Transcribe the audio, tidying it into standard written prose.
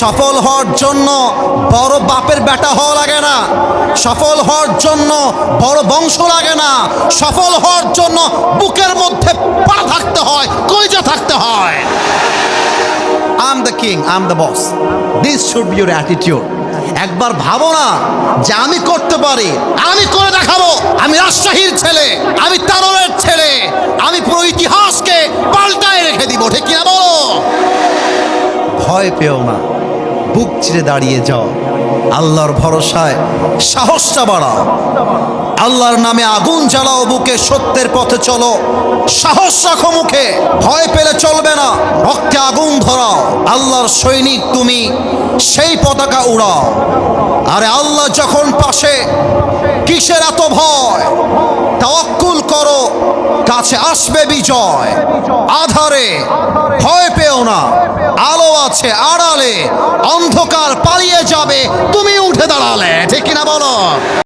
সফল হওয়ার জন্য বড় বাপের বেটা হওয়া লাগে না, সফল হওয়ার জন্য বড় বংশ লাগে না, সফল হওয়ার জন্য বুকের মধ্যে পা থাকতে হয়, কলিজা থাকতে হয়। I am the king, I am the boss, this should be your attitude. একবার ভাবো না যে আমি করতে পারি, আমি করে দেখাবো, আমি রাজশাহীর ছেলে, আমি তারলের ছেলে, আমি পুরো ইতিহাসকে পাল্টায় রেখে দিব, ঠিক কিনা বলো? ভয় পেও না, বুক চিরে দাঁড়িয়ে যাও, আল্লাহর ভরসায় সাহসটা বাড়াও, আল্লাহর নামে আগুন জ্বালাও বুকে, সত্যের পথে চলো, সাহস রাখো মুখে, ভয় পেলে চলবে না, রক্তে আগুন ধরাও, আল্লাহর সৈনিক তুমি, সেই পতাকা উড়াও। আরে আল্লাহ যখন পাশে, কিসের এত ভয়? তাওয়াক্কুল করো, কাছে আসবে বিজয়। আধারে ভয় পেও না, আলো আছে আড়ালে, অন্ধকার পালিয়ে যাবে তুমি উঠে দাঁড়ালে, ঠিক কিনা বলো?